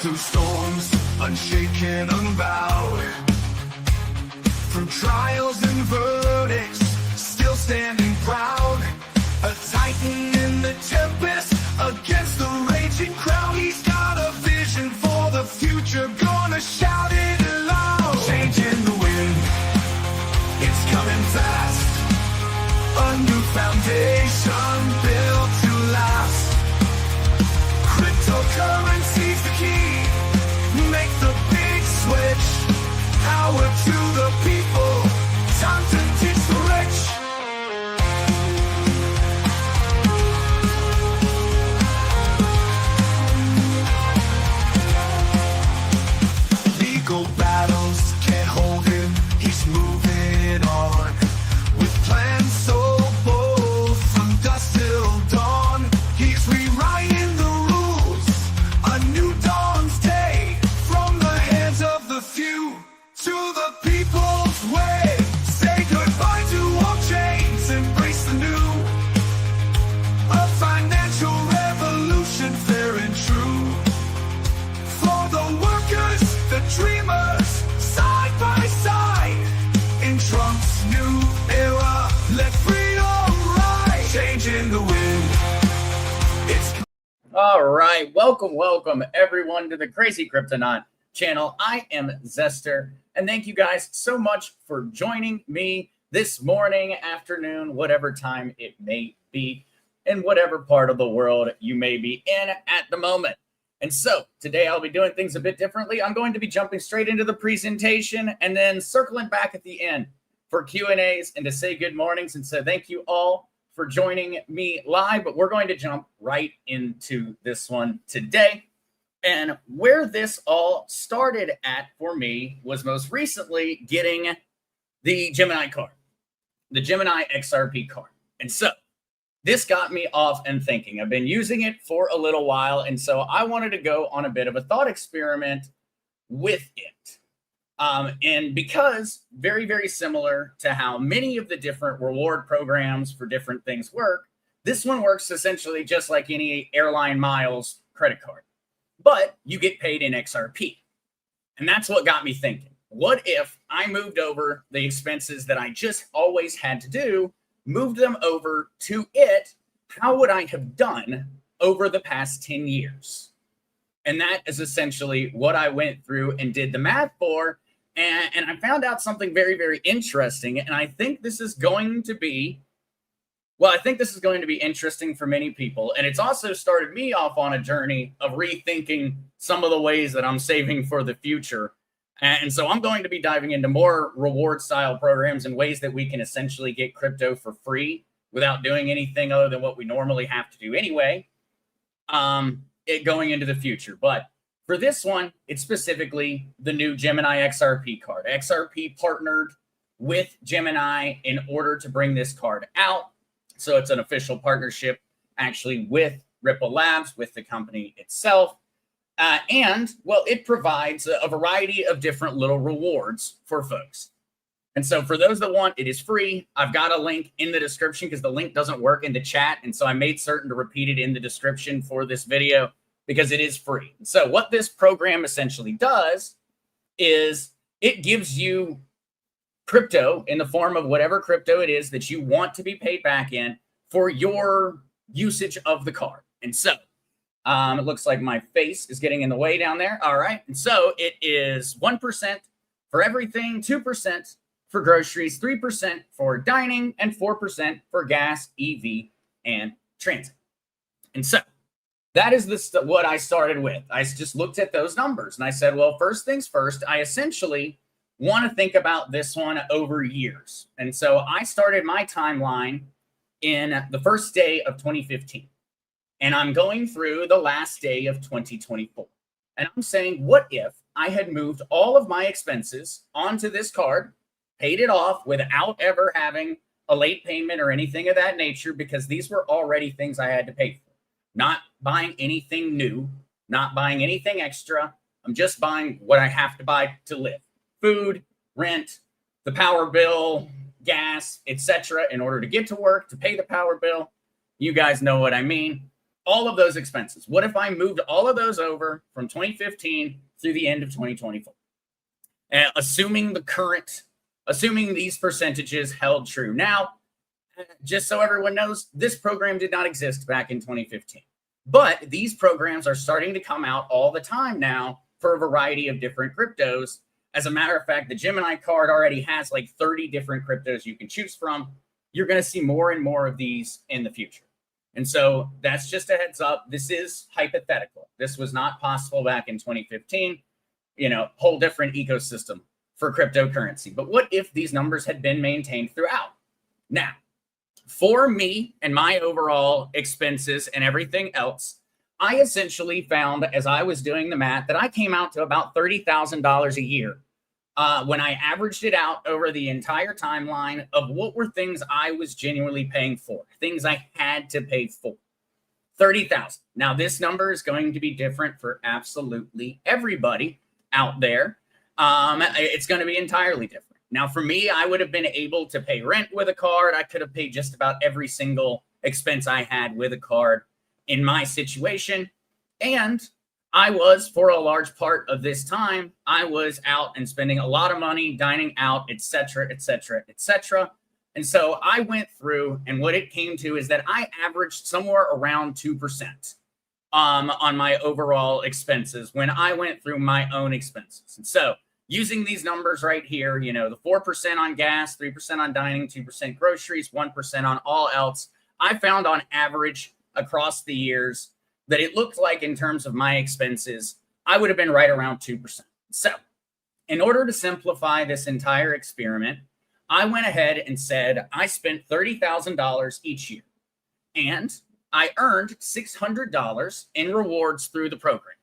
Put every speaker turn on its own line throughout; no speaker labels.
through storms, unshaken, unbowed. Through trials and verdicts, still standing proud. A titan in the tempest, against the raging crowd. He's got a vision for the future, gonna shout it aloud. Changing the wind, it's coming fast. A new foundation built to last. Cryptocurrency's the key, make the big switch. Power to the people, time to teach the rich. Legal battles can't hold him, he's moving on. With plans so bold, from dusk till dawn. He's rewriting the rules, a new dawn's day. From the hands of the few to the people's way. Say goodbye to all chains, embrace the new. A financial revolution, fair and true. For the workers, the dreamers, side by side. In Trump's new era, let freedom rise. Changing the wind, it's
All right, welcome everyone to the Crazy Cryptonaut channel. I am Zester, and thank you guys so much for joining me this morning, afternoon, whatever time it may be, in whatever part of the world you may be in at the moment. And so today I'll be doing things a bit differently. I'm going to be jumping straight into the presentation and then circling back at the end for Q&As and to say good mornings and say thank you all for joining me live. But we're going to jump right into this one today. And where this all started at for me was most recently getting the Gemini card, the Gemini XRP card. And so this got me off and thinking. I've been using it for a little while, and so I wanted to go on a bit of a thought experiment with it. And because very, very similar to how many of the different reward programs for different things work, this one works essentially just like any airline miles credit card. But you get paid in XRP. And that's what got me thinking. What if I moved over the expenses that I just always had to do, moved them over to it? How would I have done over the past 10 years? And that is essentially what I went through and did the math for. And I found out something very, very interesting. And I think this is going to be interesting for many people. And it's also started me off on a journey of rethinking some of the ways that I'm saving for the future. And so I'm going to be diving into more reward style programs and ways that we can essentially get crypto for free without doing anything other than what we normally have to do anyway, going into the future. But for this one, it's specifically the new Gemini XRP card. XRP partnered with Gemini in order to bring this card out. So it's an official partnership actually with Ripple Labs, with the company itself. And, well, it provides a variety of different little rewards for folks. And so for those that want, it is free. I've got a link in the description because the link doesn't work in the chat. And so I made certain to repeat it in the description for this video because it is free. So what this program essentially does is it gives you crypto in the form of whatever crypto it is that you want to be paid back in for your usage of the card. And so it looks like my face is getting in the way down there. All right. And so it is 1% for everything, 2% for groceries, 3% for dining, and 4% for gas, EV, and transit. And so that is what I started with. I just looked at those numbers and I said, well, first things first, I essentially want to think about this one over years. And so I started my timeline in the first day of 2015. And I'm going through the last day of 2024. And I'm saying, what if I had moved all of my expenses onto this card, paid it off without ever having a late payment or anything of that nature, because these were already things I had to pay for. Not buying anything new, not buying anything extra. I'm just buying what I have to buy to live. Food, rent, the power bill, gas, etc. in order to get to work, to pay the power bill. You guys know what I mean. all of those expenses. What if I moved all of those over from 2015 through the end of 2024? And assuming these percentages held true. Now, just so everyone knows, this program did not exist back in 2015. But these programs are starting to come out all the time now for a variety of different cryptos. As a matter of fact, the Gemini card already has like 30 different cryptos you can choose from. You're going to see more and more of these in the future. And so that's just a heads up. This is hypothetical. This was not possible back in 2015. Whole different ecosystem for cryptocurrency. But what if these numbers had been maintained throughout? Now, for me and my overall expenses and everything else, I essentially found, as I was doing the math, that I came out to about $30,000 a year when I averaged it out over the entire timeline of what were things I was genuinely paying for, things I had to pay for. 30,000. Now, this number is going to be different for absolutely everybody out there. It's going to be entirely different. Now, for me, I would have been able to pay rent with a card. I could have paid just about every single expense I had with a card in my situation. And I was, for a large part of this time, I was out and spending a lot of money, dining out, etc., etc., etc. And so I went through, and what it came to is that I averaged somewhere around 2% on my overall expenses when I went through my own expenses. And so using these numbers right here, the 4% on gas, 3% on dining, 2% groceries, 1% on all else, I found on average across the years that it looked like in terms of my expenses, I would have been right around 2%. So in order to simplify this entire experiment, I went ahead and said I spent $30,000 each year, and I earned $600 in rewards through the program.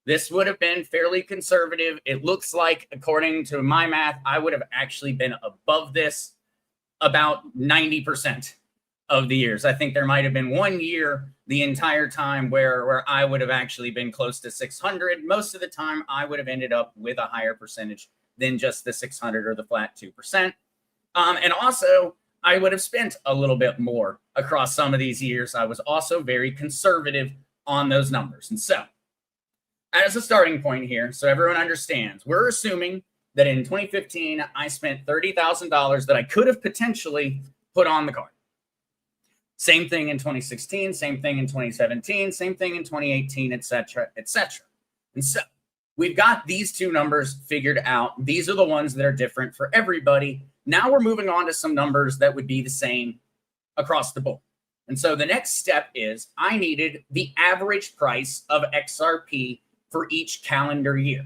This would have been fairly conservative. It looks like, according to my math, I would have actually been above this about 90% of the years. I think there might have been 1 year the entire time where I would have actually been close to 600. Most of the time, I would have ended up with a higher percentage than just the 600 or the flat 2%. And also, I would have spent a little bit more across some of these years. I was also very conservative on those numbers. And so, as a starting point here, so everyone understands, we're assuming that in 2015, I spent $30,000 that I could have potentially put on the card. Same thing in 2016, same thing in 2017, same thing in 2018, etc., etc. And so we've got these two numbers figured out. These are the ones that are different for everybody. Now we're moving on to some numbers that would be the same across the board. And so the next step is I needed the average price of XRP for each calendar year,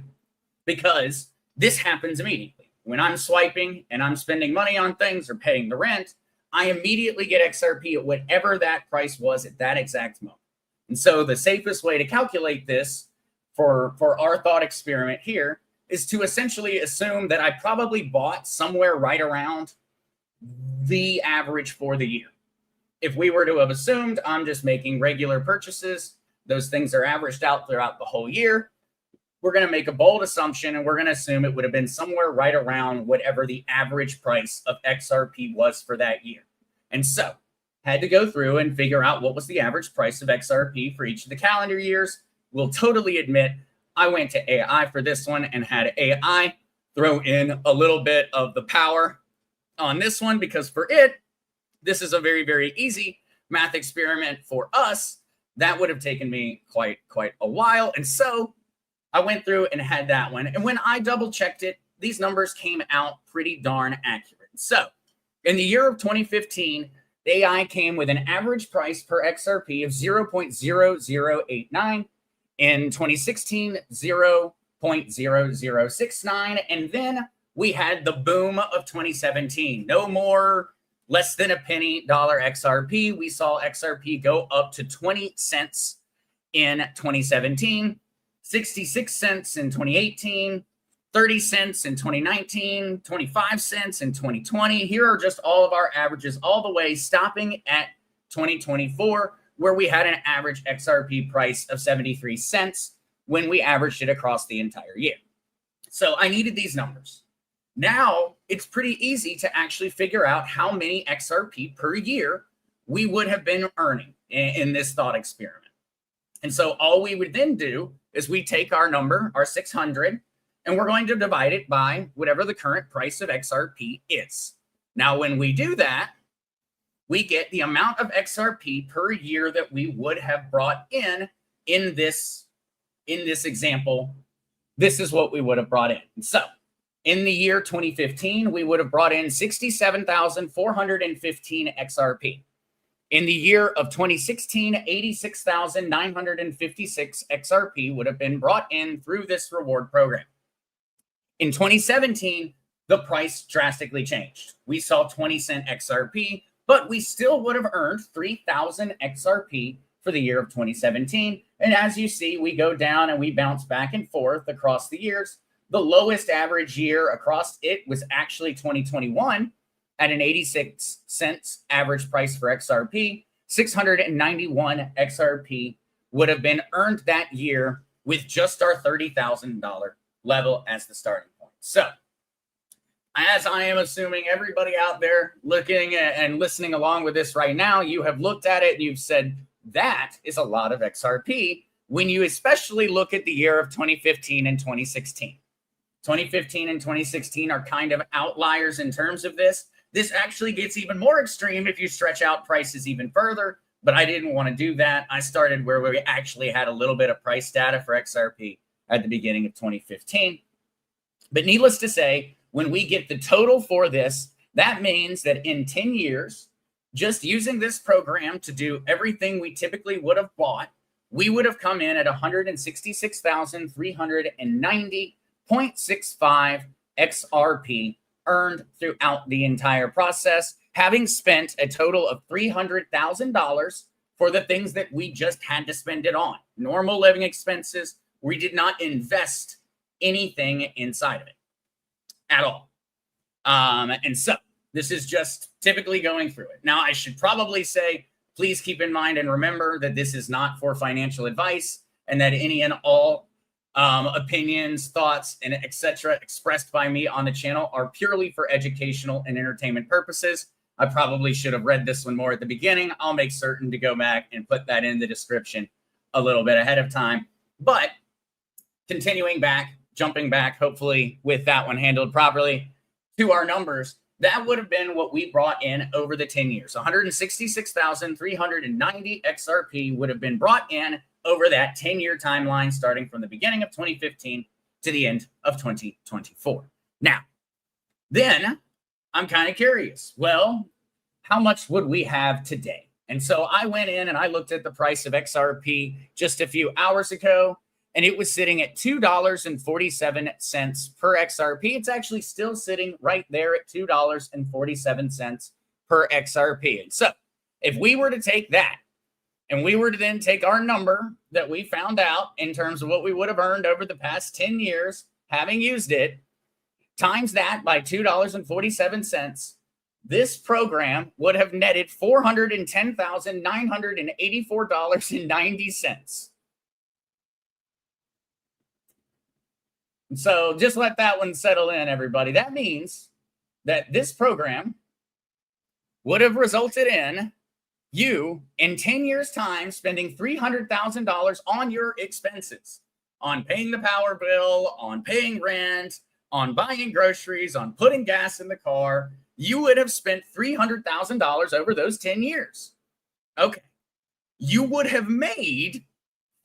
because this happens immediately. When I'm swiping and I'm spending money on things or paying the rent, I immediately get XRP at whatever that price was at that exact moment. And so the safest way to calculate this for our thought experiment here is to essentially assume that I probably bought somewhere right around the average for the year. If we were to have assumed I'm just making regular purchases, those things are averaged out throughout the whole year, we're going to make a bold assumption and we're going to assume it would have been somewhere right around whatever the average price of XRP was for that year. And so had to go through and figure out what was the average price of XRP for each of the calendar years. We'll totally admit I went to AI for this one and had AI throw in a little bit of the power on this one, because for it, this is a very, very easy math experiment. For us, that would have taken me quite a while. And so I went through and had that one. And when I double checked it, these numbers came out pretty darn accurate. So in the year of 2015, the AI came with an average price per XRP of 0.0089. In 2016, 0.0069. And then we had the boom of 2017. No more less than a penny dollar XRP. We saw XRP go up to 20 cents in 2017. 66 cents in 2018, 30 cents in 2019, 25 cents in 2020. Here are just all of our averages all the way stopping at 2024, where we had an average XRP price of 73 cents when we averaged it across the entire year. So I needed these numbers. Now it's pretty easy to actually figure out how many XRP per year we would have been earning in this thought experiment. And so all we would then do is we take our number, our 600, and we're going to divide it by whatever the current price of XRP is. Now, when we do that, we get the amount of XRP per year that we would have brought in this example. This is what we would have brought in. So in the year 2015, we would have brought in 67,415 XRP. In the year of 2016, 86,956 XRP would have been brought in through this reward program. In 2017, the price drastically changed. We saw 20-cent XRP, but we still would have earned 3,000 XRP for the year of 2017. And as you see, we go down and we bounce back and forth across the years. The lowest average year across it was actually 2021 at an 86 cents average price for XRP. 691 XRP would have been earned that year with just our $30,000 level as the starting point. So, as I am assuming everybody out there looking and listening along with this right now, you have looked at it and you've said, that is a lot of XRP when you especially look at the year of 2015 and 2016. 2015 and 2016 are kind of outliers in terms of this. This actually gets even more extreme if you stretch out prices even further, but I didn't want to do that. I started where we actually had a little bit of price data for XRP at the beginning of 2015. But needless to say, when we get the total for this, that means that in 10 years, just using this program to do everything we typically would have bought, we would have come in at 166,390.65 XRP earned throughout the entire process, having spent a total of $300,000 for the things that we just had to spend it on. Normal living expenses, we did not invest anything inside of it at all. And so this is just typically going through it. Now, I should probably say, please keep in mind and remember that this is not for financial advice and that any and all opinions, thoughts, and etc. expressed by me on the channel are purely for educational and entertainment purposes. I probably should have read this one more at the beginning. I'll make certain to go back and put that in the description a little bit ahead of time. But continuing back, jumping back, hopefully with that one handled properly, to our numbers, that would have been what we brought in over the 10 years. 166,390 XRP would have been brought in over that 10-year timeline, starting from the beginning of 2015 to the end of 2024. Now, then I'm kind of curious. Well, how much would we have today? And so I went in and I looked at the price of XRP just a few hours ago, and it was sitting at $2.47 per XRP. It's actually still sitting right there at $2.47 per XRP. And so if we were to take that and we were to then take our number that we found out in terms of what we would have earned over the past 10 years, having used it, times that by $2.47, this program would have netted $410,984.90. So just let that one settle in, everybody. That means that this program would have resulted in you, in 10 years' time, spending $300,000 on your expenses, on paying the power bill, on paying rent, on buying groceries, on putting gas in the car. You would have spent $300,000 over those 10 years. Okay. You would have made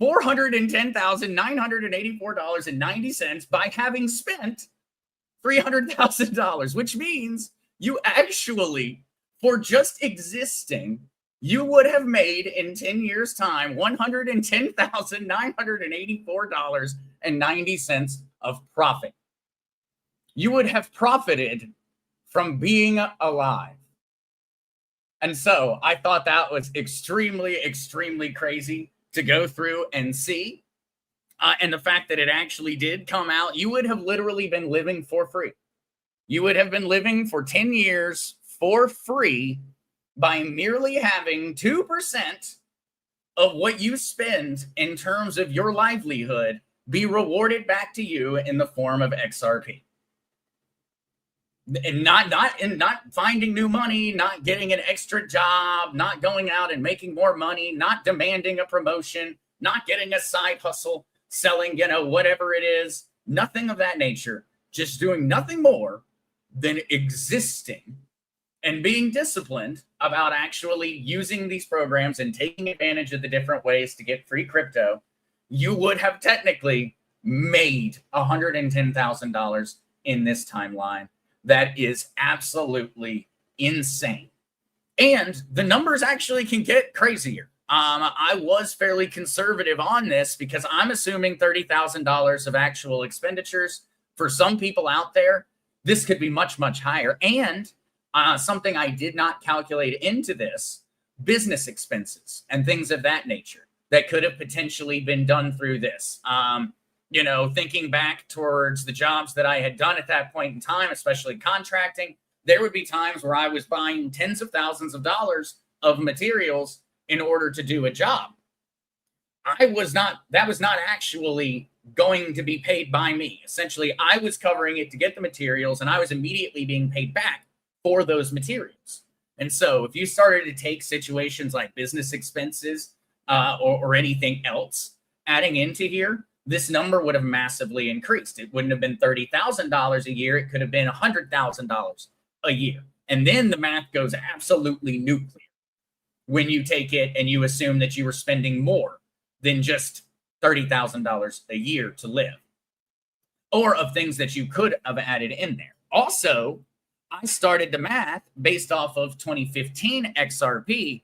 $410,984.90 by having spent $300,000, which means you actually, for just existing, you would have made in 10 years' time $110,984.90 of profit. You would have profited from being alive. And so I thought that was extremely, extremely crazy to go through and see. And the fact that it actually did come out, you would have literally been living for free. You would have been living for 10 years for free by merely having 2% of what you spend in terms of your livelihood be rewarded back to you in the form of XRP. And not finding new money, not getting an extra job, not going out and making more money, not demanding a promotion, not getting a side hustle, selling, whatever it is, nothing of that nature, just doing nothing more than existing and being disciplined about actually using these programs and taking advantage of the different ways to get free crypto, you would have technically made $110,000 in this timeline. That is absolutely insane. And the numbers actually can get crazier. I was fairly conservative on this because I'm assuming $30,000 of actual expenditures. For some people out there, this could be much, much higher. And something I did not calculate into this, business expenses and things of that nature that could have potentially been done through this. Thinking back towards the jobs that I had done at that point in time, especially contracting, there would be times where I was buying tens of thousands of dollars of materials in order to do a job. That was not actually going to be paid by me. Essentially, I was covering it to get the materials, and I was immediately being paid back for those materials. And so if you started to take situations like business expenses or anything else adding into here, this number would have massively increased. It wouldn't have been $30,000 a year. It could have been $100,000 a year. And then the math goes absolutely nuclear when you take it and you assume that you were spending more than just $30,000 a year to live, or of things that you could have added in there. Also, I started the math based off of 2015 XRP.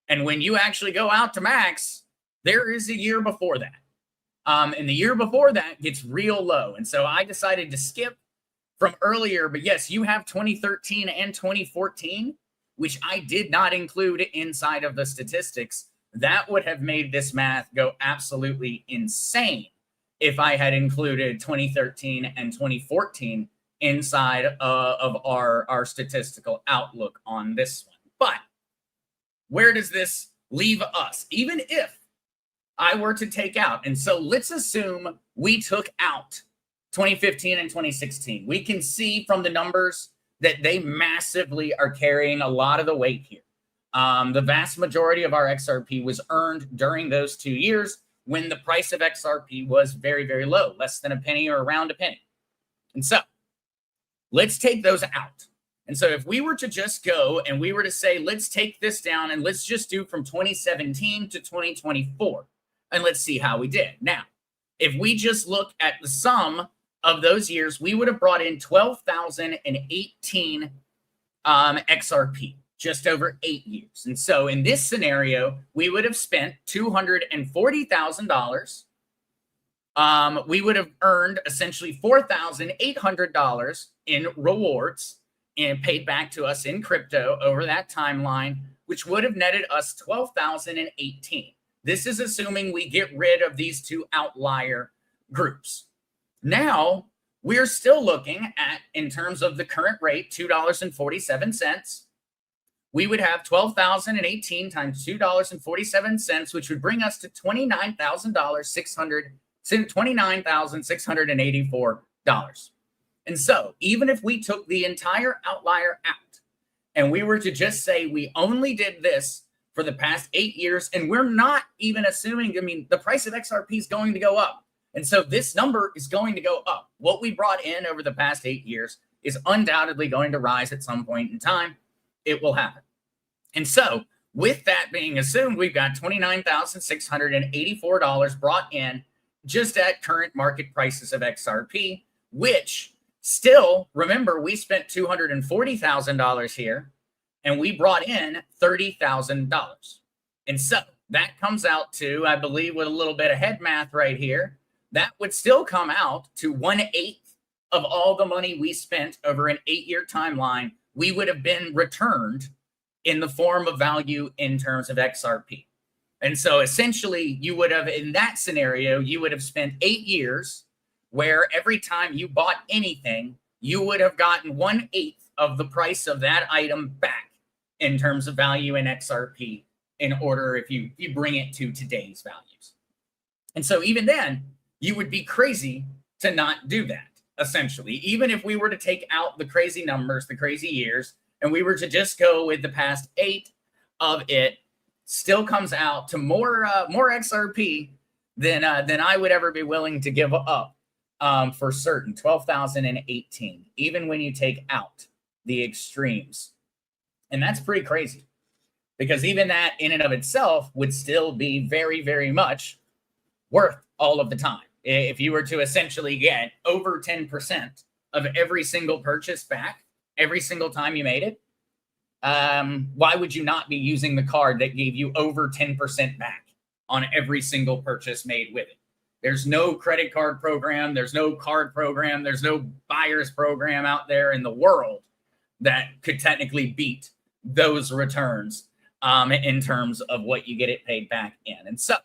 And when you actually go out to max, there is a year before that. And the year before that gets real low. And so I decided to skip from earlier. But yes, you have 2013 and 2014, which I did not include inside of the statistics. That would have made this math go absolutely insane if I had included 2013 and 2014 inside of our statistical outlook on this one. But where does this leave us? Even if I were to take out, and so let's assume we took out 2015 and 2016. We can see from the numbers that they massively are carrying a lot of the weight here. The vast majority of our XRP was earned during those 2 years when the price of XRP was very, very low, less than a penny or around a penny. And so let's take those out. And so if we were to just go and we were to say, let's take this down and let's just do from 2017 to 2024, and let's see how we did. Now, if we just look at the sum of those years, we would have brought in 12,018 XRP, just over 8 years. And so in this scenario, we would have spent $240,000. We would have earned essentially $4,800 in rewards and paid back to us in crypto over that timeline, which would have netted us 12,018. This is assuming we get rid of these two outlier groups. Now, we're still looking at, in terms of the current rate, $2.47. We would have 12,018 times $2.47, which would bring us to $29,684. And so, even if we took the entire outlier out and we were to just say we only did this for the past 8 years, and we're not even assuming, the price of XRP is going to go up. And so this number is going to go up. What we brought in over the past 8 years is undoubtedly going to rise at some point in time. It will happen. And so with that being assumed, we've got $29,684 brought in just at current market prices of XRP, which still, remember, we spent $240,000 here, and we brought in $30,000. And so that comes out to, I believe, with a little bit of head math right here, that would still come out to 1/8 of all the money we spent over an 8-year timeline. We would have been returned in the form of value in terms of XRP. And so essentially, you would have, in that scenario, you would have spent 8 years where every time you bought anything, you would have gotten 1/8 of the price of that item back in terms of value in XRP, in order if you bring it to today's values. And so even then, you would be crazy to not do that, essentially. Even if we were to take out the crazy numbers, the crazy years, and we were to just go with the past 8 of it, still comes out to more XRP than I would ever be willing to give up, for certain. 12,018, even when you take out the extremes. And that's pretty crazy, because even that in and of itself would still be very, very much worth all of the time. If you were to essentially get over 10% of every single purchase back every single time you made it, why would you not be using the card that gave you over 10% back on every single purchase made with it? There's no credit card program, there's no card program, there's no buyer's program out there in the world that could technically beat those returns in terms of what you get it paid back in. And so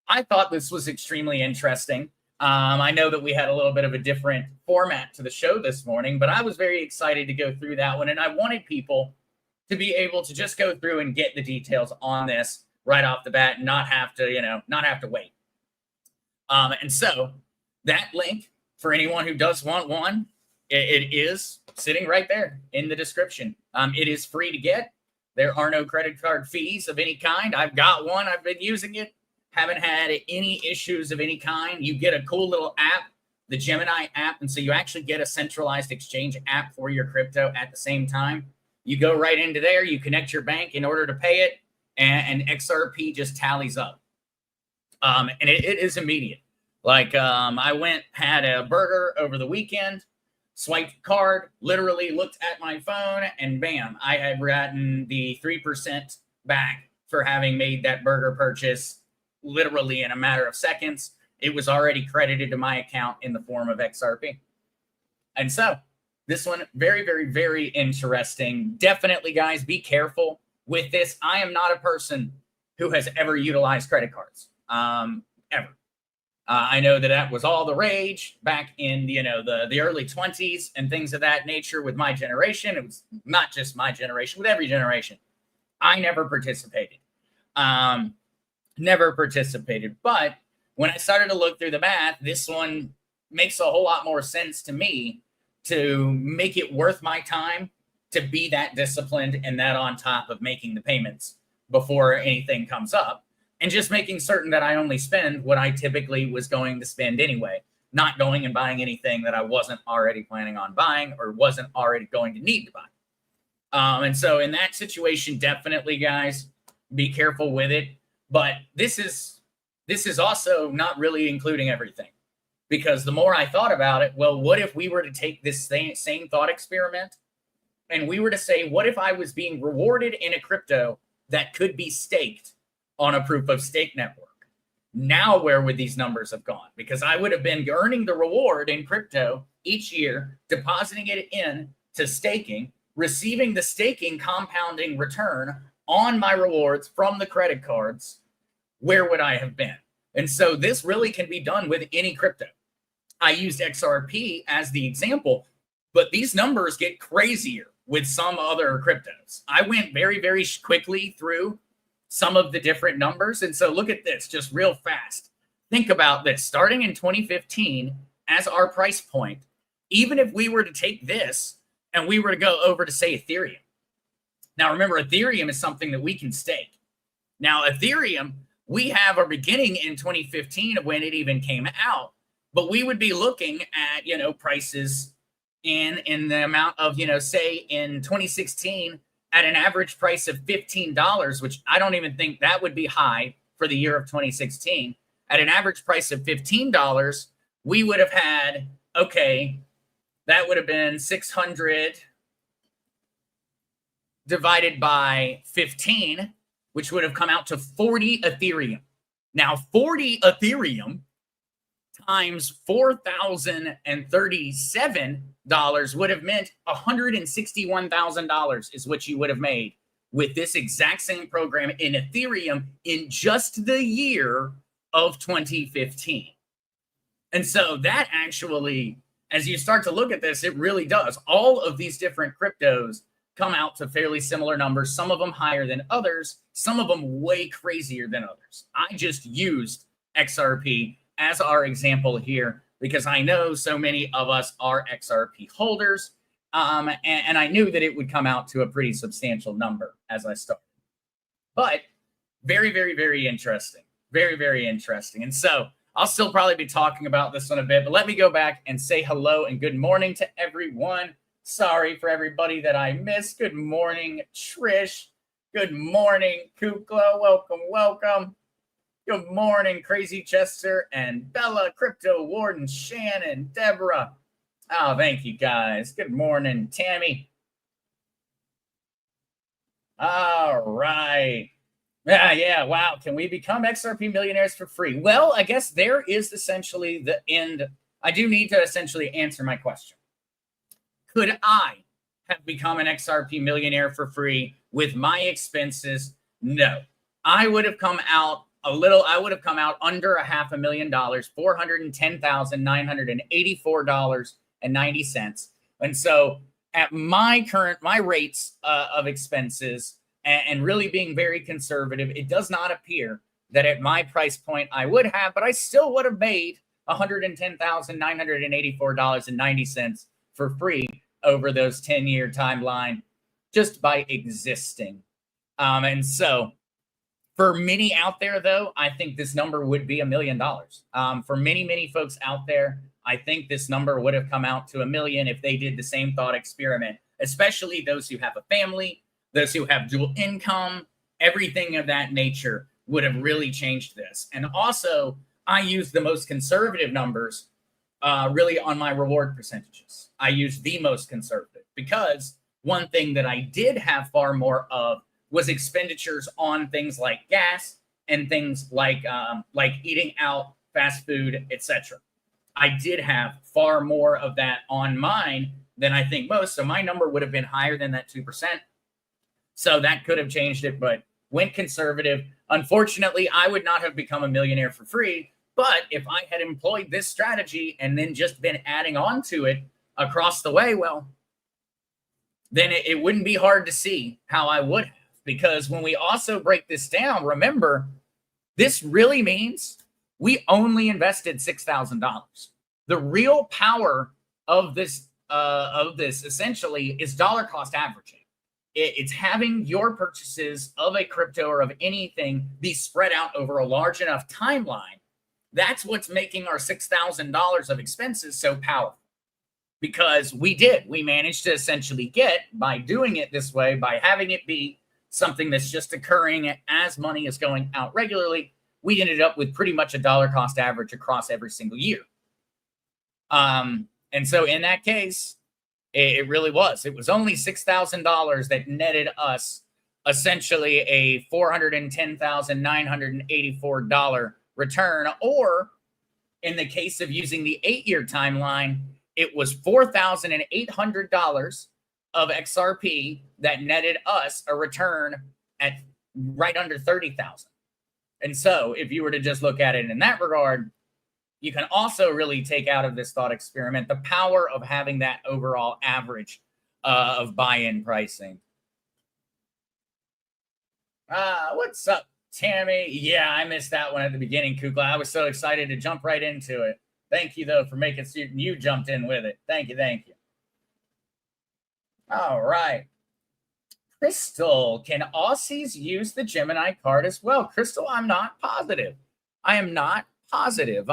I thought this was extremely interesting. I know that we had a little bit of a different format to the show this morning, but I was very excited to go through that one. And I wanted people to be able to just go through and get the details on this right off the bat and not have to wait. And so that link, for anyone who does want one, it is sitting right there in the description. It is free to get. There are no credit card fees of any kind. I've got one. I've been using it. Haven't had any issues of any kind. You get a cool little app, the Gemini app. And so you actually get a centralized exchange app for your crypto at the same time. You go right into there. You connect your bank in order to pay it. And XRP just tallies up. And it is immediate. Like I had a burger over the weekend, swiped card, literally looked at my phone, and bam, I had gotten the 3% back for having made that burger purchase literally in a matter of seconds. It was already credited to my account in the form of XRP. And so this one, very, very, very interesting. Definitely, guys, be careful with this. I am not a person who has ever utilized credit cards, ever. I know that was all the rage back in the early 20s and things of that nature with my generation. It was not just my generation, with every generation. I never participated. But when I started to look through the math, this one makes a whole lot more sense to me, to make it worth my time to be that disciplined and that on top of making the payments before anything comes up. And just making certain that I only spend what I typically was going to spend anyway, not going and buying anything that I wasn't already planning on buying or wasn't already going to need to buy. And so in that situation, definitely, guys, be careful with it. But this is also not really including everything, because the more I thought about it, well, what if we were to take this same thought experiment and we were to say, what if I was being rewarded in a crypto that could be staked on a proof of stake network? Now, where would these numbers have gone? Because I would have been earning the reward in crypto each year, depositing it in to staking, receiving the staking compounding return on my rewards from the credit cards. Where would I have been? And so this really can be done with any crypto. I used XRP as the example, but these numbers get crazier with some other cryptos. I went very, very quickly through some of the different numbers. And so look at this just real fast. Think about this. Starting in 2015 as our price point, even if we were to take this and we were to go over to, say, Ethereum. Now, remember, Ethereum is something that we can stake. Now, Ethereum, we have a beginning in 2015 of when it even came out, but we would be looking at, prices in the amount of, say in 2016, at an average price of $15, which I don't even think that would be high for the year of 2016. At an average price of $15, we would have had, that would have been 600 divided by 15, which would have come out to 40 Ethereum. Now, 40 Ethereum times $4,037 would have meant $161,000 is what you would have made with this exact same program in Ethereum in just the year of 2015. And so that actually, as you start to look at this, it really does. All of these different cryptos come out to fairly similar numbers, some of them higher than others, some of them way crazier than others. I just used XRP as our example here because I know so many of us are XRP holders, and I knew that it would come out to a pretty substantial number as I started. But Very, very, very interesting. Very, very interesting. And so I'll still probably be talking about this one a bit, but let me go back and say hello and good morning to everyone. Sorry for everybody that I missed. Good morning, Trish. Good morning, Kukla. Welcome, welcome. Good morning, Crazy Chester and Bella, Crypto Warden, Shannon, Deborah. Oh, thank you guys. Good morning, Tammy. All right. Yeah. Wow. Can we become XRP millionaires for free? Well, I guess there is essentially the end. I do need to essentially answer my question. Could I have become an XRP millionaire for free with my expenses? No. I would have come out under $500,000, $410,984.90. And so at my rates of expenses and really being very conservative, it does not appear that at my price point I would have, but I still would have made $110,984.90 for free over those 10-year timeline just by existing. And so for many out there, though, I think this number would be $1 million. For many, many folks out there, I think this number would have come out to $1 million if they did the same thought experiment, especially those who have a family, those who have dual income, everything of that nature would have really changed this. And also, I use the most conservative numbers really on my reward percentages. I use the most conservative because one thing that I did have far more of was expenditures on things like gas and things like eating out, fast food, etc. I did have far more of that on mine than I think most. So my number would have been higher than that 2%. So that could have changed it, but went conservative. Unfortunately, I would not have become a millionaire for free. But if I had employed this strategy and then just been adding on to it across the way, well, then it wouldn't be hard to see how I would have. Because when we also break this down, remember, this really means we only invested $6,000. The real power of this essentially is dollar cost averaging. It's having your purchases of a crypto or of anything be spread out over a large enough timeline. That's what's making our $6,000 of expenses so powerful. Because we managed to essentially get, by doing it this way, by having it be something that's just occurring as money is going out regularly, we ended up with pretty much a dollar cost average across every single year. And so in that case, it really was. It was only $6,000 that netted us essentially a $410,984 return, or in the case of using the 8-year timeline, it was $4,800 of XRP that netted us a return at right under 30,000. And so if you were to just look at it in that regard, you can also really take out of this thought experiment the power of having that overall average of buy-in pricing. What's up, Tammy? Yeah, I missed that one at the beginning, Kukla. I was so excited to jump right into it. Thank you, though, for making certain you jumped in with it. Thank you, thank you. All right. Crystal, can Aussies use the Gemini card as well? Crystal, I'm not positive. I am not positive.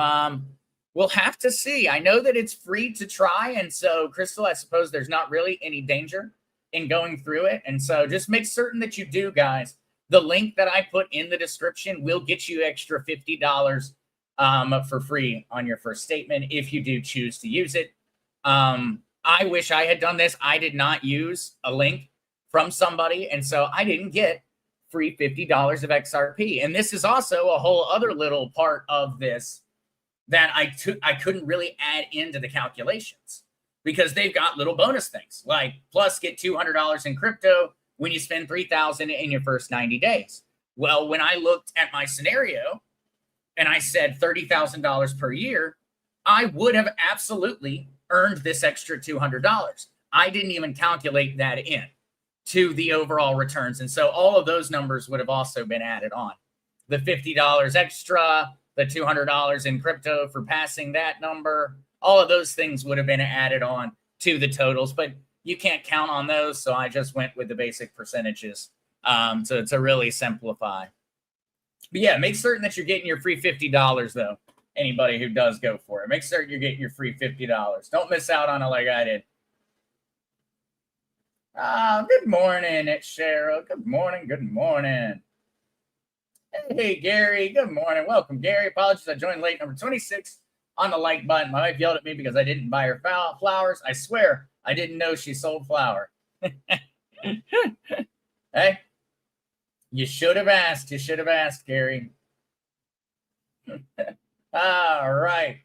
We'll have to see. I know that it's free to try. And so, Crystal, I suppose there's not really any danger in going through it. And so just make certain that you do, guys. The link that I put in the description will get you extra $50 for free on your first statement if you do choose to use it. I wish I had done this. I did not use a link from somebody, and so I didn't get free $50 of XRP. And this is also a whole other little part of this that I couldn't really add into the calculations, because they've got little bonus things like plus get $200 in crypto when you spend $3,000 in your first 90 days. Well, when I looked at my scenario and I said $30,000 per year, I would have absolutely earned this extra $200. I didn't even calculate that in to the overall returns. And so all of those numbers would have also been added on. The $50 extra, the $200 in crypto for passing that number, all of those things would have been added on to the totals, but you can't count on those. So I just went with the basic percentages to really simplify. But yeah, make certain that you're getting your free $50 though. Anybody who does go for it, make certain you're getting your free $50. Don't miss out on it like I did. Good morning, it's Cheryl. Good morning. Good morning. Hey, Gary. Good morning. Welcome, Gary. Apologies, I joined late. Number 26 on the like button. My wife yelled at me because I didn't buy her flowers. I swear I didn't know she sold flour. Hey, you should have asked. You should have asked, Gary. All right.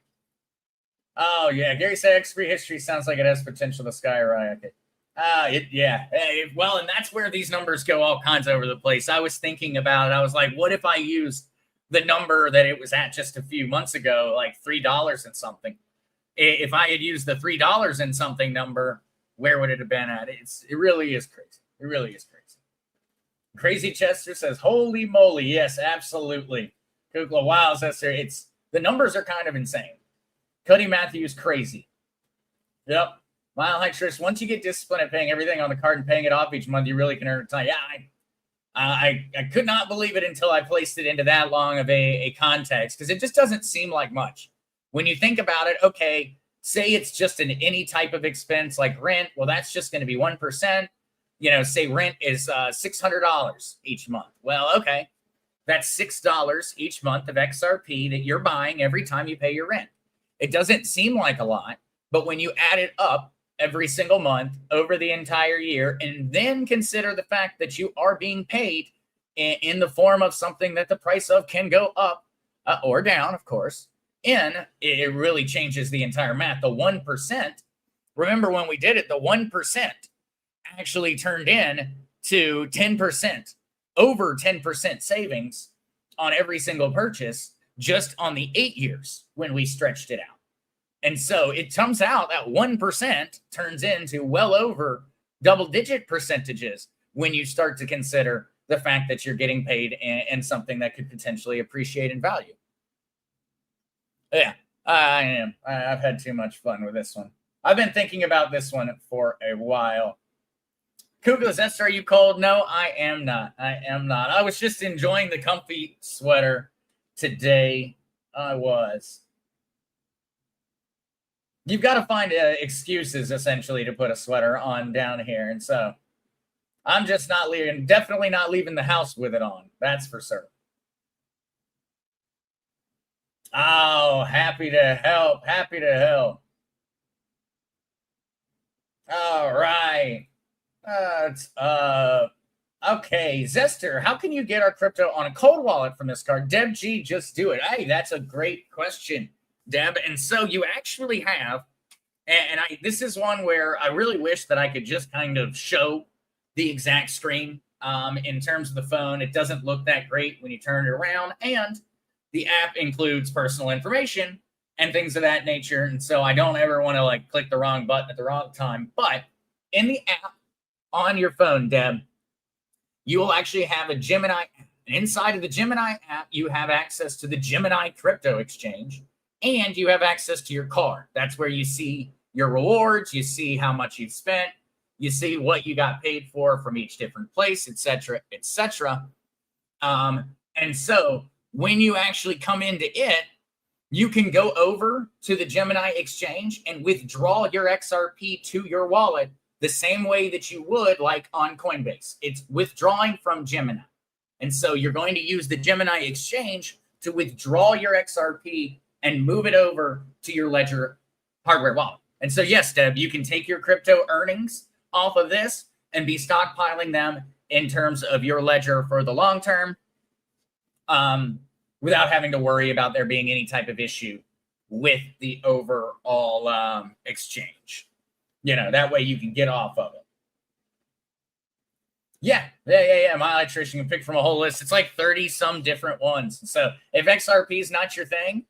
Oh, yeah. Gary said XRP history sounds like it has potential to skyrocket. Yeah. Well, and that's where these numbers go all kinds over the place. I was thinking about it. I was like, what if I used the number that it was at just a few months ago, like $3 and something? If I had used the $3 and something number, where would it have been at? It really is crazy. It really is crazy. Crazy Chester says, holy moly. Yes, absolutely. Kukla, wow, it's the numbers are kind of insane. Cody Matthews, crazy. Yep. Mile High Trish, once you get disciplined at paying everything on the card and paying it off each month, you really can earn a ton. Yeah, I could not believe it until I placed it into that long of a context, because it just doesn't seem like much. When you think about it, okay, say it's just any type of expense like rent. Well, that's just going to be 1%. You know, say rent is $600 each month. Well, okay, that's $6 each month of XRP that you're buying every time you pay your rent. It doesn't seem like a lot, but when you add it up every single month over the entire year, and then consider the fact that you are being paid in the form of something that the price of can go up or down, of course, it really changes the entire math. The 1%, remember when we did it, the 1% actually turned in to 10%, over 10% savings on every single purchase just on the 8 years when we stretched it out. And so it comes out that 1% turns into well over double-digit percentages when you start to consider the fact that you're getting paid in something that could potentially appreciate in value. Yeah, I am. I've had too much fun with this one. I've been thinking about this one for a while. Kugla says, are you cold? No, I am not. I am not. I was just enjoying the comfy sweater today. I was. You've got to find excuses, essentially, to put a sweater on down here. And so I'm just not leaving, definitely not leaving the house with it on. That's for certain. Oh, happy to help. Happy to help. All right. Okay, Zester, how can you get our crypto on a cold wallet from this card? Deb G, just do it. Hey, that's a great question, Deb. And so you actually have, and this is one where I really wish that I could just kind of show the exact screen. In terms of the phone, it doesn't look that great when you turn it around, and the app includes personal information and things of that nature. And so I don't ever want to like click the wrong button at the wrong time. But in the app on your phone, Deb, you will actually have a Gemini app. And inside of the Gemini app, you have access to the Gemini crypto exchange, and you have access to your card. That's where you see your rewards, you see how much you've spent, you see what you got paid for from each different place, etc., etc. And so when you actually come into it, you can go over to the Gemini exchange and withdraw your XRP to your wallet the same way that you would like on Coinbase. It's withdrawing from Gemini. And so you're going to use the Gemini exchange to withdraw your XRP and move it over to your Ledger hardware wallet. And so, yes, Deb, you can take your crypto earnings off of this and be stockpiling them in terms of your Ledger for the long term, without having to worry about there being any type of issue with the overall exchange. You know, that way you can get off of it. Yeah. My electrician can pick from a whole list. It's like 30 some different ones. So if XRP is not your thing,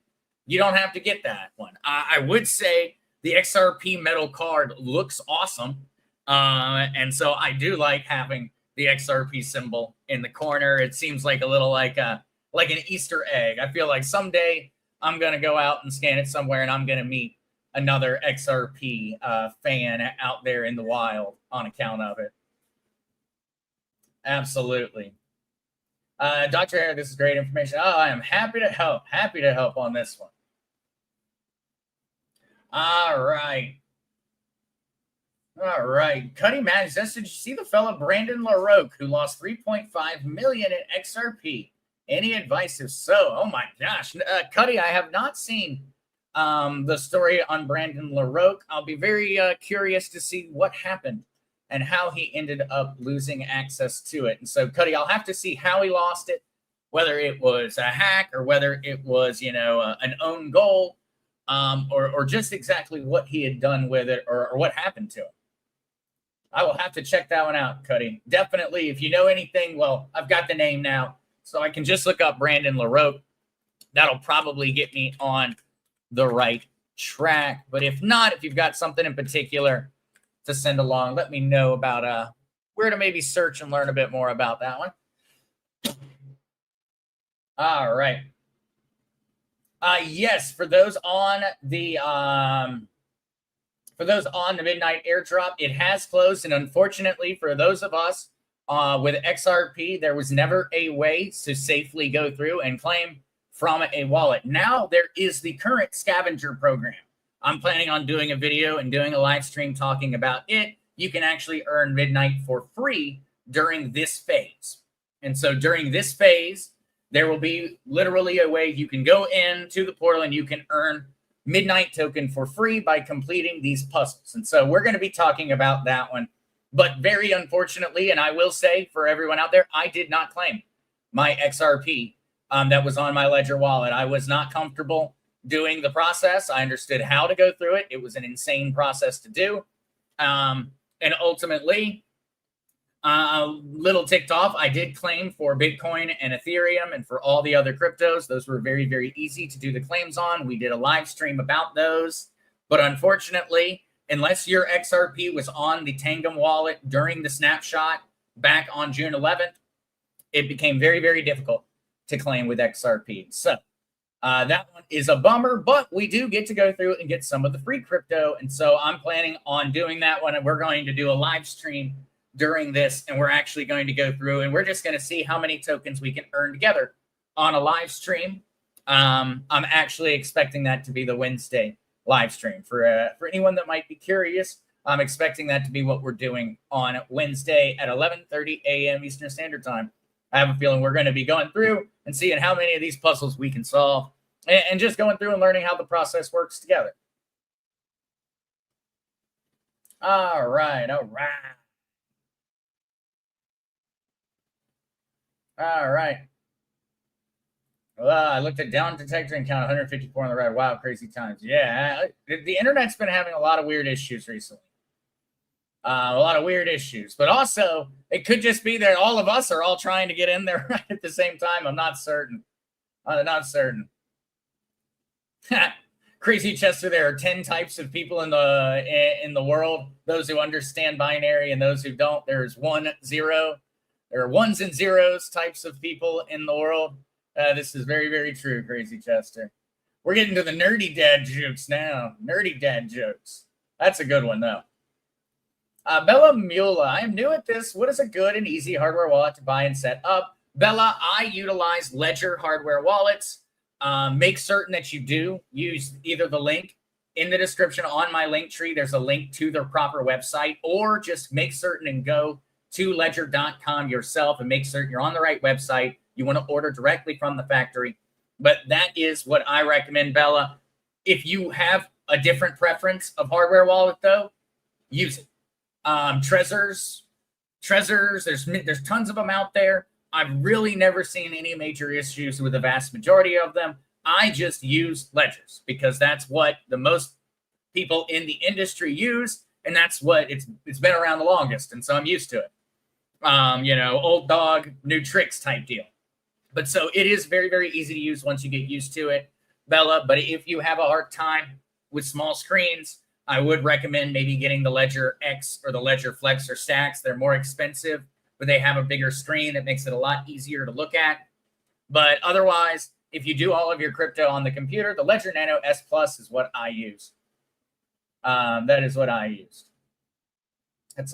you don't have to get that one. I would say the XRP metal card looks awesome. And so I do like having the XRP symbol in the corner. It seems like a little like an Easter egg. I feel like someday I'm going to go out and scan it somewhere and I'm going to meet another XRP fan out there in the wild on account of it. Absolutely. Dr. Harris, this is great information. Oh, I am happy to help. Happy to help on this one. All right. All right. Cuddy Madness. Did you see the fellow Brandon LaRoque who lost 3.5 million at XRP? Any advice? If so, oh my gosh. Cuddy, I have not seen the story on Brandon LaRoque. I'll be very curious to see what happened and how he ended up losing access to it. And so, Cuddy, I'll have to see how he lost it, whether it was a hack or whether it was, an own goal, or just exactly what he had done with it or what happened to it. I will have to check that one out, Cuddy. Definitely, if you know anything, well, I've got the name now, so I can just look up Brandon LaRoque. That'll probably get me on the right track. But if not, if you've got something in particular to send along, let me know about where to maybe search and learn a bit more about that one. All right. Yes, for those on the midnight airdrop, it has closed, and unfortunately for those of us with XRP, there was never a way to safely go through and claim from a wallet. Now there is the current scavenger program. I'm planning on doing a video and doing a live stream talking about it. You can actually earn midnight for free during this phase. And so during this phase, there will be literally a way you can go into the portal and you can earn midnight token for free by completing these puzzles. And so we're going to be talking about that one. But very unfortunately, and I will say for everyone out there, I did not claim my XRP that was on my Ledger wallet. I was not comfortable doing the process. I understood how to go through it. It was an insane process to do. And ultimately, little ticked off, I did claim for Bitcoin and Ethereum and for all the other cryptos. Those were very, very easy to do the claims on. We did a live stream about those. But unfortunately, unless your XRP was on the Tangum wallet during the snapshot back on June 11th, it became very, very difficult to claim with XRP. So that one is a bummer, but we do get to go through and get some of the free crypto. And so I'm planning on doing that one. And we're going to do a live stream during this, and we're actually going to go through and we're just going to see how many tokens we can earn together on a live stream. I'm actually expecting that to be the Wednesday live stream. For anyone that might be curious, I'm expecting that to be what we're doing on Wednesday at 11:30 a.m. Eastern Standard Time. I have a feeling we're going to be going through and seeing how many of these puzzles we can solve and just going through and learning how the process works together. All right. All right. All right. Well, I looked at down detector and counted 154 on the red. Wow, crazy times. Yeah, the internet's been having a lot of weird issues recently. A lot of weird issues. But also, it could just be that all of us are all trying to get in there right at the same time. I'm not certain. I'm not certain. Crazy Chester, there are 10 types of people in the world. Those who understand binary and those who don't. There's 1, 0. There are ones and zeros types of people in the world. This is very, very true, Crazy Chester. We're getting to the nerdy dad jokes now. Nerdy dad jokes. That's a good one, though. Bella Mula, I am new at this. What is a good and easy hardware wallet to buy and set up? Bella, I utilize Ledger hardware wallets. Make certain that you do use either the link in the description on my link tree. There's a link to their proper website, or just make certain and go to ledger.com yourself and make certain you're on the right website. You want to order directly from the factory. But that is what I recommend, Bella. If you have a different preference of hardware wallet, though, use it. Trezors, there's tons of them out there. I've really never seen any major issues with the vast majority of them. I just use Ledgers because that's what the most people in the industry use, and that's what it's been around the longest, and so I'm used to it. Old dog, new tricks type deal. But so it is very, very easy to use once you get used to it, Bella. But if you have a hard time with small screens, I would recommend maybe getting the Ledger X or the Ledger Flex or Stacks. They're more expensive, but they have a bigger screen that makes it a lot easier to look at. But otherwise, if you do all of your crypto on the computer, the Ledger Nano S Plus is what I use. That is what I used.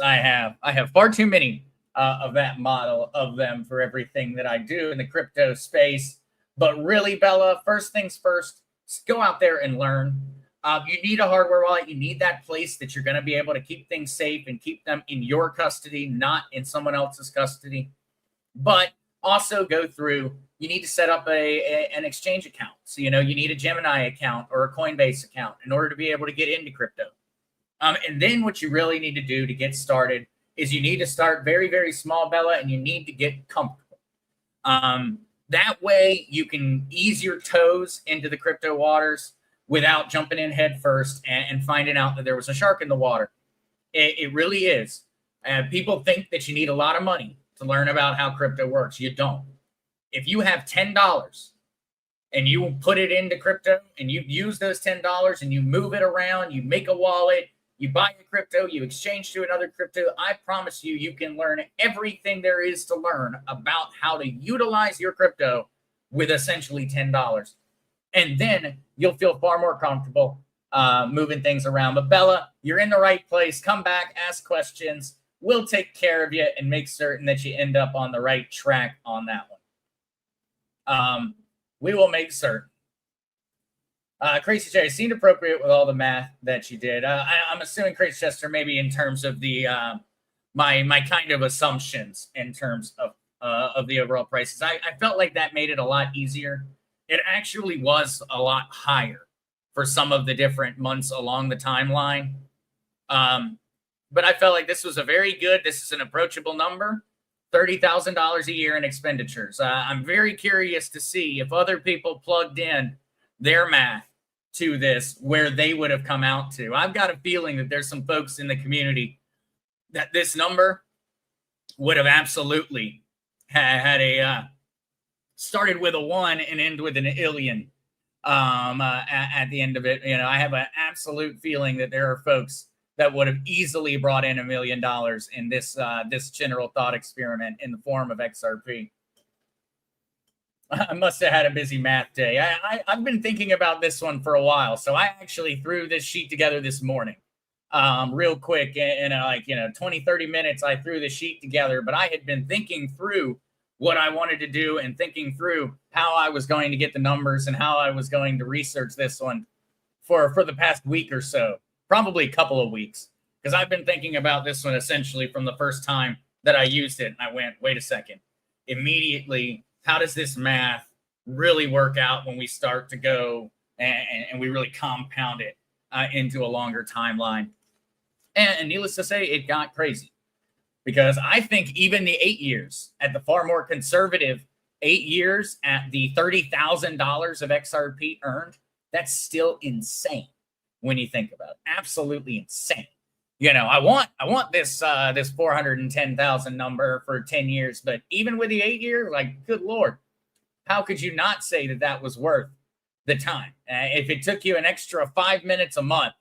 I have far too many of that model of them for everything that I do in the crypto space. But really, Bella, first things first, go out there and learn. You need a hardware wallet. You need that place that you're going to be able to keep things safe and keep them in your custody, not in someone else's custody. But also go through, you need to set up an exchange account. So, you need a Gemini account or a Coinbase account in order to be able to get into crypto. And then what you really need to do to get started is you need to start very, very small, Bella, and you need to get comfortable. That way you can ease your toes into the crypto waters without jumping in head first and finding out that there was a shark in the water. It really is. People think that you need a lot of money to learn about how crypto works. You don't. If you have $10 and you put it into crypto and you use those $10 and you move it around, you make a wallet, you buy a crypto, you exchange to another crypto, I promise you, you can learn everything there is to learn about how to utilize your crypto with essentially $10. And then you'll feel far more comfortable moving things around. But Bella, you're in the right place. Come back, ask questions. We'll take care of you and make certain that you end up on the right track on that one. We will make certain. Crazy J seemed appropriate with all the math that you did. I'm assuming, Crazy Chester, maybe in terms of the my kind of assumptions in terms of the overall prices. I felt like that made it a lot easier. It actually was a lot higher for some of the different months along the timeline. But I felt like this was this is an approachable number, $30,000 a year in expenditures. I'm very curious to see if other people plugged in their math to this, where they would have come out to. I've got a feeling that there's some folks in the community that this number would have absolutely had a started with a 1 and end with an illion at the end of it. I have an absolute feeling that there are folks that would have easily brought in $1 million in this general thought experiment in the form of XRP. I must have had a busy math day. I've been thinking about this one for a while, so I actually threw this sheet together this morning real quick. In 20, 30 minutes, I threw the sheet together, but I had been thinking through what I wanted to do and thinking through how I was going to get the numbers and how I was going to research this one for the past week or so, probably a couple of weeks, because I've been thinking about this one essentially from the first time that I used it. And I went, wait a second, immediately, how does this math really work out when we start to go and we really compound it into a longer timeline? And needless to say, it got crazy, because I think even the 8 years at the far more conservative 8 years at the $30,000 of XRP earned, that's still insane when you think about it. Absolutely insane. I want this 410,000 number for 10 years, but even with the 8 year, good Lord, how could you not say that was worth the time? If it took you an extra 5 minutes a month,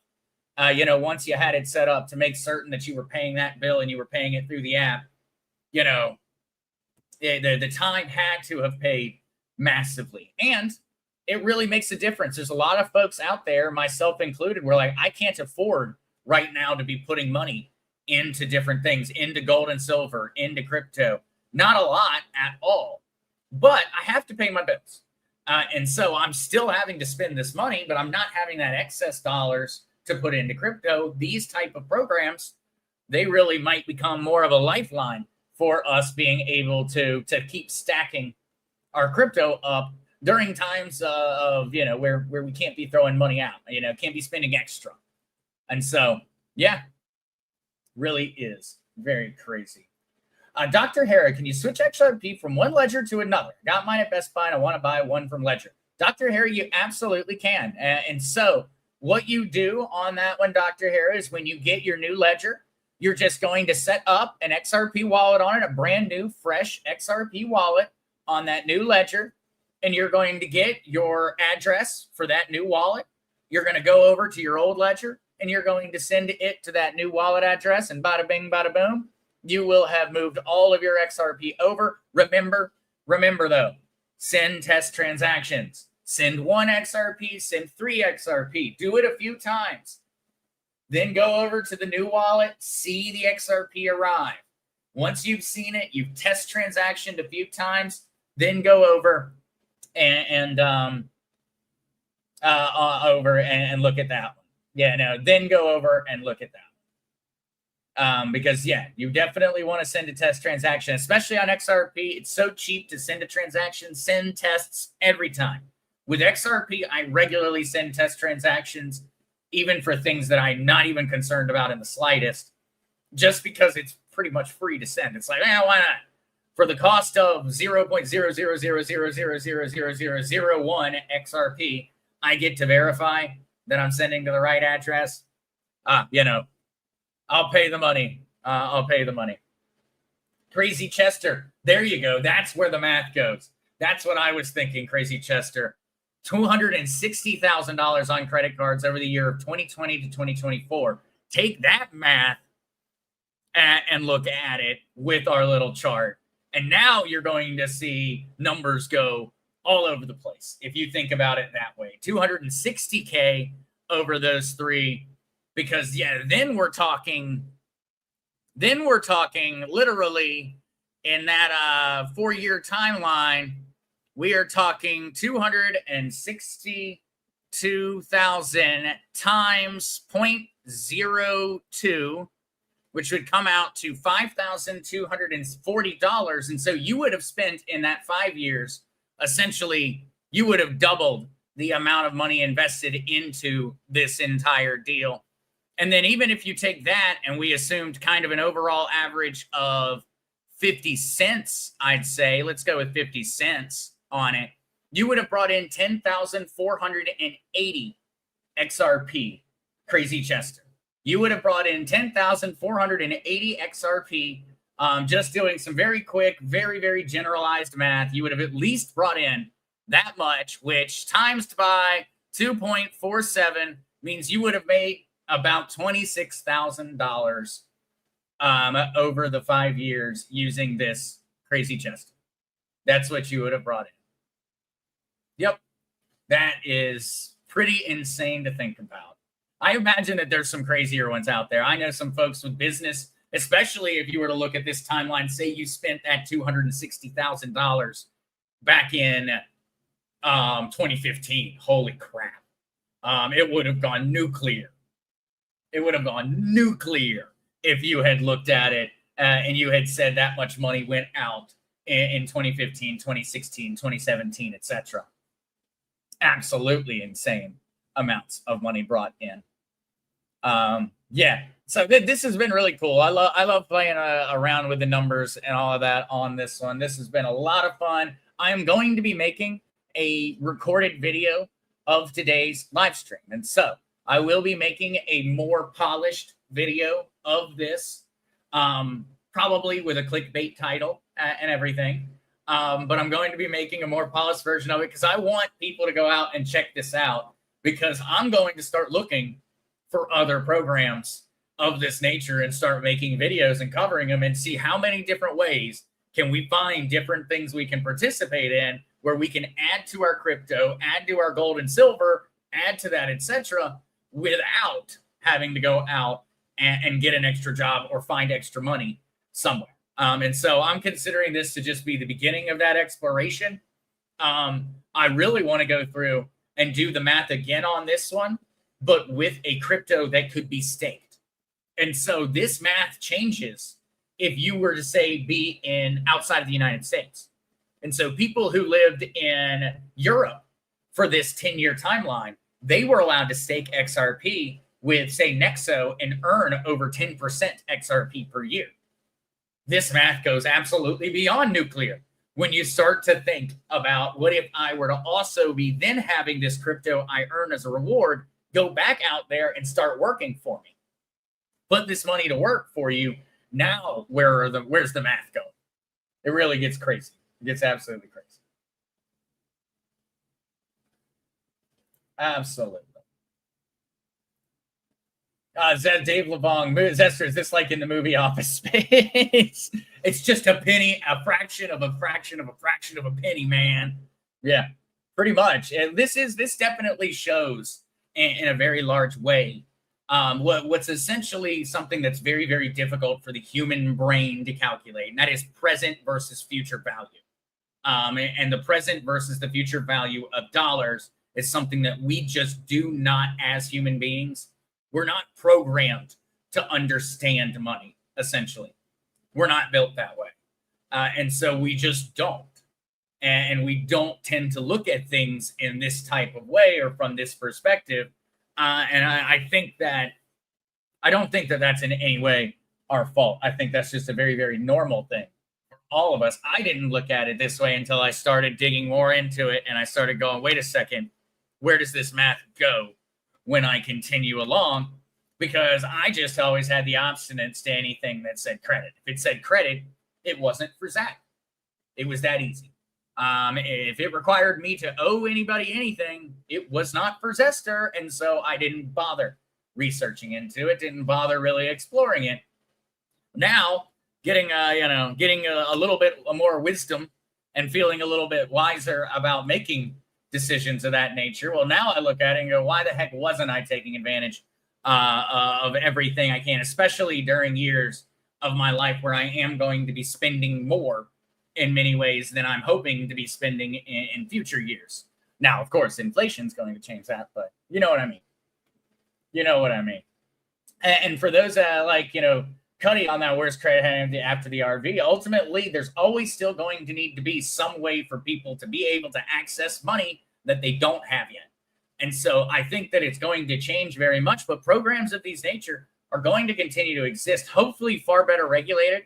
once you had it set up to make certain that you were paying that bill and you were paying it through the app, the time had to have paid massively. And it really makes a difference. There's a lot of folks out there, myself included, where I can't afford right now to be putting money into different things, into gold and silver, into crypto. Not a lot at all, but I have to pay my bills. And so I'm still having to spend this money, but I'm not having that excess dollars to put into crypto. These type of programs, they really might become more of a lifeline for us being able to keep stacking our crypto up during times of, where we can't be throwing money out, can't be spending extra. And so, yeah, really is very crazy. Dr. Hara, can you switch XRP from one ledger to another? I got mine at Best Buy and I want to buy one from Ledger. Dr. Hara, you absolutely can. And so what you do on that one, Dr. Hara, is when you get your new ledger, you're just going to set up an XRP wallet on it, a brand new, fresh XRP wallet on that new ledger. And you're going to get your address for that new wallet. You're going to go over to your old ledger and you're going to send it to that new wallet address, and bada bing, bada boom, you will have moved all of your XRP over. Remember though, send test transactions. Send 1 XRP, send 3 XRP. Do it a few times. Then go over to the new wallet, see the XRP arrive. Once you've seen it, you've test transactioned a few times, then go over and look at that one. Yeah, no, then go over and look at that one. Because yeah, you definitely want to send a test transaction, especially on XRP. It's so cheap to send a transaction, send tests every time. With XRP, I regularly send test transactions, even for things that I'm not even concerned about in the slightest, just because it's pretty much free to send. It's like, why not? For the cost of 0.00000000001 XRP, I get to verify that I'm sending to the right address. I'll pay the money. I'll pay the money. Crazy Chester. There you go. That's where the math goes. That's what I was thinking, Crazy Chester. $260,000 on credit cards over the year of 2020 to 2024. Take that math and look at it with our little chart. And now you're going to see numbers go all over the place if you think about it that way. 260K over those three, because yeah, then we're talking literally in that 4-year timeline, we are talking 262,000 times 0.02, which would come out to $5,240. And so you would have spent in that 5 years, essentially, you would have doubled the amount of money invested into this entire deal. And then even if you take that and we assumed kind of an overall average of 50 cents, I'd say, let's go with 50 cents on it, you would have brought in 10,480 XRP, Crazy Chester. You would have brought in 10,480 XRP, just doing some very quick, very, very generalized math. You would have at least brought in that much, which times by 2.47 means you would have made about $26,000 over the 5 years using this Crazy Chester. That's what you would have brought in. Yep. That is pretty insane to think about. I imagine that there's some crazier ones out there. I know some folks with business, especially if you were to look at this timeline, say you spent that $260,000 back in 2015. Holy crap. It would have gone nuclear. It would have gone nuclear if you had looked at it and you had said that much money went out in 2015, 2016, 2017, etc. Absolutely insane amounts of money brought in. Yeah, so this has been really cool. I love playing around with the numbers and all of that on this one. This has been a lot of fun. I am going to be making a recorded video of today's live stream, and so I will be making a more polished video of this, probably with a clickbait title and everything. But I'm going to be making a more polished version of it because I want people to go out and check this out, because I'm going to start looking for other programs of this nature and start making videos and covering them and see how many different ways can we find different things we can participate in where we can add to our crypto, add to our gold and silver, add to that, etc., without having to go out and get an extra job or find extra money somewhere. And so I'm considering this to just be the beginning of that exploration. I really want to go through and do the math again on this one, but with a crypto that could be staked. And so this math changes if you were to say be in outside of the United States. And so people who lived in Europe for this 10-year timeline, they were allowed to stake XRP with, say, Nexo and earn over 10% XRP per year. This math goes absolutely beyond nuclear. When you start to think about what if I were to also be then having this crypto I earn as a reward go back out there and start working for me. Put this money to work for you. Now, where's the math going? It really gets crazy. It gets absolutely crazy. Absolutely. Dave Levong, Zester, is this like in the movie Office Space? It's just a penny, a fraction of a fraction of a fraction of a penny, man. Yeah, pretty much. And this definitely shows in a very large way what's essentially something that's very, very difficult for the human brain to calculate, and that is present versus future value. And the present versus the future value of dollars is something that we just do not, as human beings, we're not programmed to understand money, essentially. We're not built that way. And so we just don't. And we don't tend to look at things in this type of way or from this perspective. And I think that I don't think that that's in any way our fault. I think that's just a very, very normal thing for all of us. I didn't look at it this way until I started digging more into it, and I started going, wait a second, where does this math go when I continue along? Because I just always had the obstinance to anything that said credit. If it said credit, it wasn't for Zach. It was that easy. If it required me to owe anybody anything, it was not for Zester, and so I didn't bother researching into it, didn't bother really exploring it. Now, getting a little bit more wisdom and feeling a little bit wiser about making decisions of that nature. Well, now I look at it and go, why the heck wasn't I taking advantage of everything I can, especially during years of my life where I am going to be spending more in many ways than I'm hoping to be spending in future years. Now, of course, inflation is going to change that, but you know what I mean. You know what I mean. And for those Cuddy on that worst credit after the RV, ultimately, there's always still going to need to be some way for people to be able to access money that they don't have yet. And so I think that it's going to change very much, but programs of these nature are going to continue to exist, hopefully far better regulated.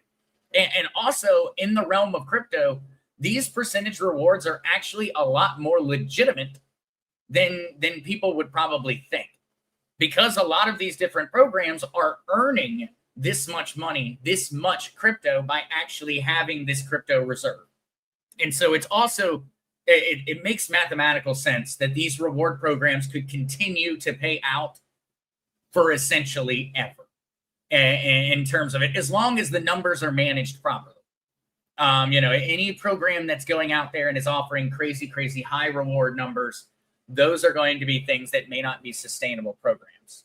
And also in the realm of crypto, these percentage rewards are actually a lot more legitimate than people would probably think, because a lot of these different programs are earning this much money, this much crypto by actually having this crypto reserve. And so it's also, it makes mathematical sense that these reward programs could continue to pay out for essentially ever. In terms of it, as long as the numbers are managed properly. Any program that's going out there and is offering crazy, crazy high reward numbers, those are going to be things that may not be sustainable programs.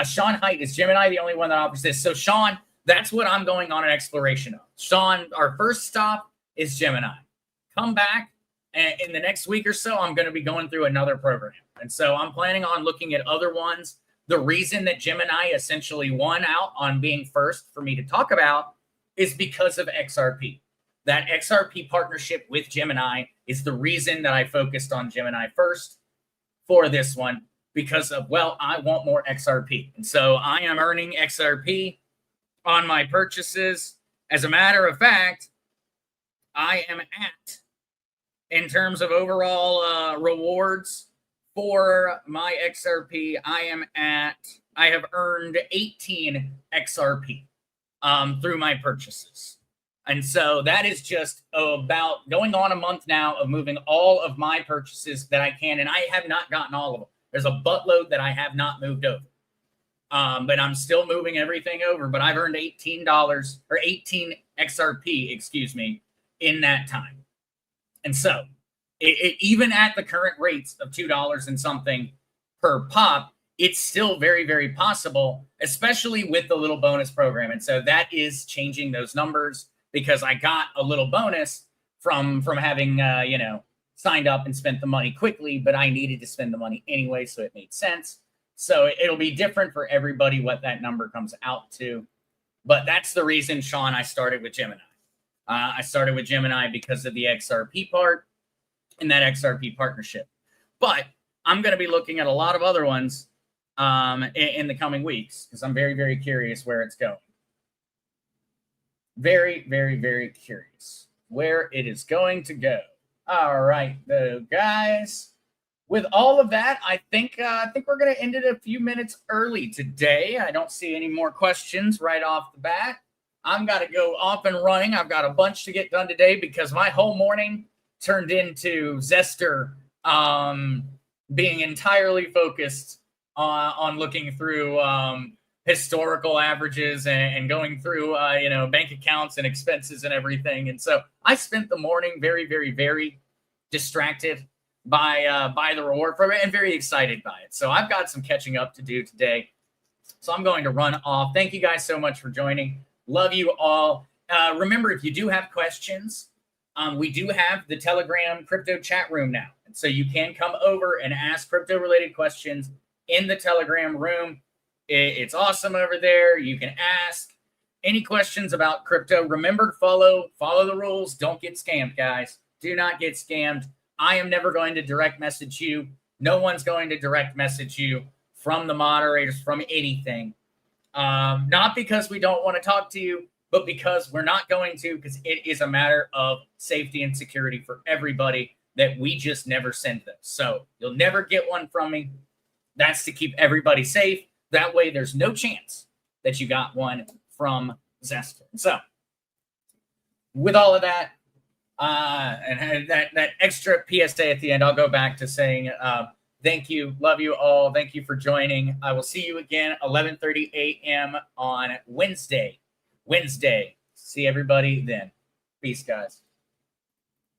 Sean Height, is Gemini the only one that offers this? So Sean, that's what I'm going on an exploration of. Sean, our first stop is Gemini. Come back, and in the next week or so, I'm going to be going through another program. And so I'm planning on looking at other ones. The reason that Gemini essentially won out on being first for me to talk about is because of XRP. That XRP partnership with Gemini is the reason that I focused on Gemini first for this one, because of, well, I want more XRP. And so I am earning XRP on my purchases. As a matter of fact, I am at, in terms of overall rewards, for my XRP, I have earned 18 XRP through my purchases. And so that is just about going on a month now of moving all of my purchases that I can. And I have not gotten all of them. There's a buttload that I have not moved over. But I'm still moving everything over. But I've earned $18 or 18 XRP, in that time. And so even at the current rates of $2 and something per pop, it's still very, very possible, especially with the little bonus program. And so that is changing those numbers, because I got a little bonus from having, signed up and spent the money quickly, but I needed to spend the money anyway, so it made sense. So it'll be different for everybody what that number comes out to. But that's the reason, Sean, I started with Gemini. I started with Gemini because of the XRP part and that XRP partnership. But I'm going to be looking at a lot of other ones in the coming weeks, because I'm very, very curious where it's going. Very, very, very curious where it is going to go. All right, though, guys. With all of that, I think we're going to end it a few minutes early today. I don't see any more questions right off the bat. I've got to go off and running. I've got a bunch to get done today, because my whole morning turned into Zester being entirely focused on looking through historical averages and going through bank accounts and expenses and everything. And so I spent the morning very, very, very distracted, by the reward program and very excited by it. So I've got some catching up to do today. So I'm going to run off. Thank you guys so much for joining. Love you all. Remember, if you do have questions, we do have the Telegram crypto chat room now. And so you can come over and ask crypto related questions in the Telegram room. It's awesome over there. You can ask any questions about crypto. Remember, follow the rules. Don't get scammed, guys. Do not get scammed. I am never going to direct message you. No one's going to direct message you from the moderators, from anything. Not because we don't want to talk to you, but because we're not going to, because it is a matter of safety and security for everybody that we just never send them. So you'll never get one from me. That's to keep everybody safe. That way there's no chance that you got one from Zester. So with all of that, and that extra PSA at the end, I'll go back to saying thank you. Love you all. Thank you for joining. I will see you again 11:30 a.m. on Wednesday. See everybody then. Peace, guys.